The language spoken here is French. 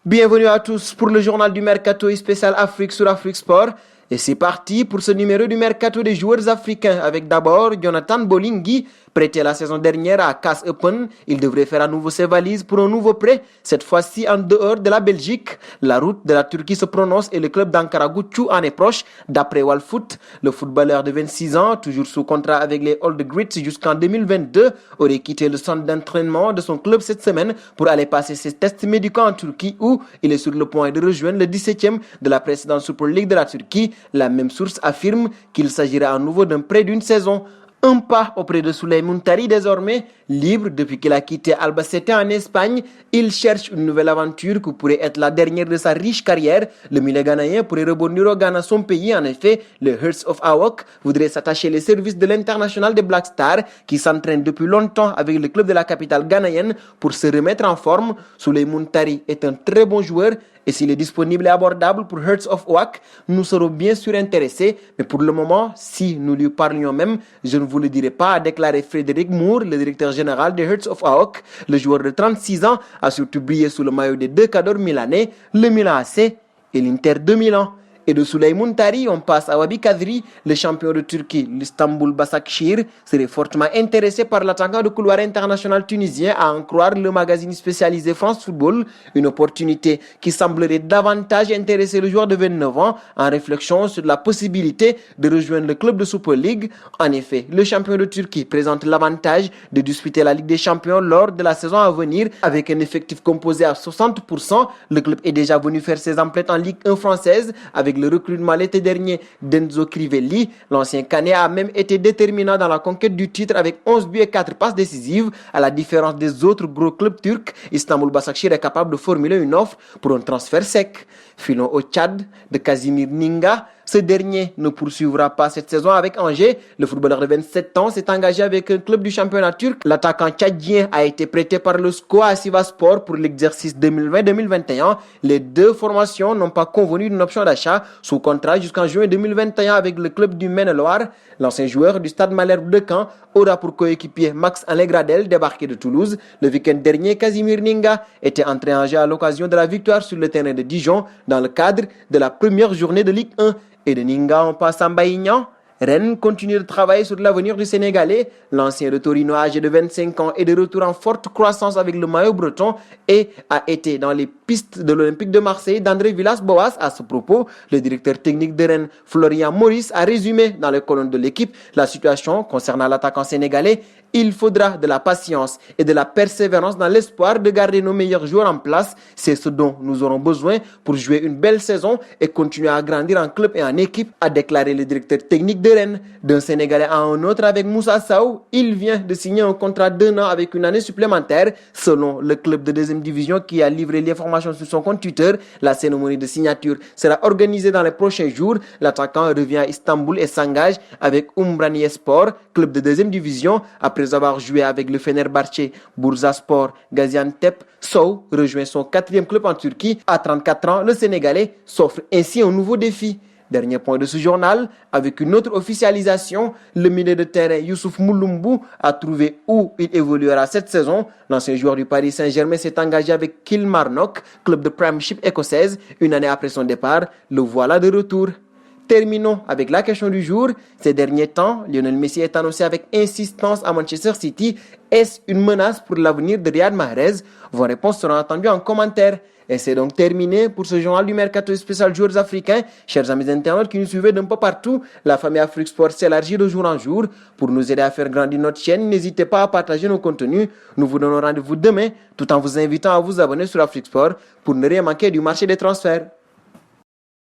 Bienvenue à tous pour le journal du Mercato spécial Afrique sur Afrique Sport. Et c'est parti pour ce numéro du Mercato des joueurs africains avec d'abord Jonathan Bolingui, prêté la saison dernière à Cass Open. Il devrait faire à nouveau ses valises pour un nouveau prêt, cette fois-ci en dehors de la Belgique. La route de la Turquie se prononce et le club d'Ankara Gucci en est proche. D'après Walfoot, le footballeur de 26 ans, toujours sous contrat avec les Old Grits jusqu'en 2022, aurait quitté le centre d'entraînement de son club cette semaine pour aller passer ses tests médicaux en Turquie où il est sur le point de rejoindre le 17e de la précédente Super League de la Turquie. La même source affirme qu'il s'agira à nouveau d'un prêt d'une saison. Un pas auprès de Souleymane Tari désormais, libre depuis qu'il a quitté Albacete en Espagne. Il cherche une nouvelle aventure qui pourrait être la dernière de sa riche carrière. Le milieu ghanéen pourrait rebondir au Ghana, son pays. En effet, le Hearts of Oak voudrait s'attacher les services de l'international des Black Stars qui s'entraîne depuis longtemps avec le club de la capitale ghanéenne pour se remettre en forme. Souleymane Tari est un très bon joueur et s'il est disponible et abordable pour Hearts of Oak, nous serons bien sûr intéressés. Mais pour le moment, si nous lui parlions même, je ne vous le dirai pas, a déclaré Frédéric Moore, le directeur général des Hearts of Oak. Le joueur de 36 ans a surtout brillé sous le maillot des deux cadors milanais, le Milan AC et l'Inter de Milan. Et de Souleymane Tari, on passe à Wabi Kadri, le champion de Turquie, l'Istanbul Başakşehir, serait fortement intéressé par l'attaquant de couloir international tunisien, à en croire le magazine spécialisé France Football, une opportunité qui semblerait davantage intéresser le joueur de 29 ans en réflexion sur la possibilité de rejoindre le club de Super League. En effet, le champion de Turquie présente l'avantage de disputer la Ligue des Champions lors de la saison à venir avec un effectif composé à 60%. Le club est déjà venu faire ses emplettes en Ligue 1 française avec le recrutement l'été dernier d'Enzo Crivelli. L'ancien Canet a même été déterminant dans la conquête du titre avec 11 buts et 4 passes décisives. À la différence des autres gros clubs turcs, Istanbul Başakşehir est capable de formuler une offre pour un transfert sec. Filons au Tchad de Casimir Ninga. Ce dernier ne poursuivra pas cette saison avec Angers. Le footballeur de 27 ans s'est engagé avec un club du championnat turc. L'attaquant tchadien a été prêté par le SCOA à Sivasspor pour l'exercice 2020-2021. Les deux formations n'ont pas convenu d'une option d'achat sous contrat jusqu'en juin 2021 avec le club du Maine-et-Loire. L'ancien joueur du Stade Malherbe de Caen aura pour coéquipier Max Allegradel, débarqué de Toulouse. Le week-end dernier, Casimir Ninga était entré en jeu à l'occasion de la victoire sur le terrain de Dijon dans le cadre de la première journée de Ligue 1. Et de Ninga, on passe à Mbaïgnan. Rennes continue de travailler sur l'avenir du Sénégalais. L'ancien de Torino, âgé de 25 ans, est de retour en forte croissance avec le maillot breton et a été dans les pistes de l'Olympique de Marseille d'André Villas-Boas. À ce propos, le directeur technique de Rennes, Florian Maurice, a résumé dans les colonnes de l'équipe la situation concernant l'attaquant sénégalais. Il faudra de la patience et de la persévérance dans l'espoir de garder nos meilleurs joueurs en place. C'est ce dont nous aurons besoin pour jouer une belle saison et continuer à grandir en club et en équipe, a déclaré le directeur technique de Rennes. D'un Sénégalais à un autre avec Moussa Sow, il vient de signer un contrat d'1 an avec une année supplémentaire. Selon le club de deuxième division qui a livré l'information sur son compte Twitter, la cérémonie de signature sera organisée dans les prochains jours. L'attaquant revient à Istanbul et s'engage avec Umraniyespor, club de deuxième division. Après avoir joué avec le Fenerbahçe, Bursaspor, Gaziantep, Sow rejoint son 4e club en Turquie. À 34 ans, le Sénégalais s'offre ainsi un nouveau défi. Dernier point de ce journal, avec une autre officialisation, le milieu de terrain Youssouf Moulumbu a trouvé où il évoluera cette saison. L'ancien joueur du Paris Saint-Germain s'est engagé avec Kilmarnock, club de Premiership écossaise. Une année après son départ, le voilà de retour. Terminons avec la question du jour. Ces derniers temps, Lionel Messi est annoncé avec insistance à Manchester City. Est-ce une menace pour l'avenir de Riyad Mahrez? Vos réponses seront attendues en commentaire. Et c'est donc terminé pour ce journal du Mercato spécial joueurs africains. Chers amis internautes qui nous suivez d'un peu partout, la famille Afrique Sport s'élargit de jour en jour. Pour nous aider à faire grandir notre chaîne, n'hésitez pas à partager nos contenus. Nous vous donnons rendez-vous demain, tout en vous invitant à vous abonner sur Afrique Sport pour ne rien manquer du marché des transferts.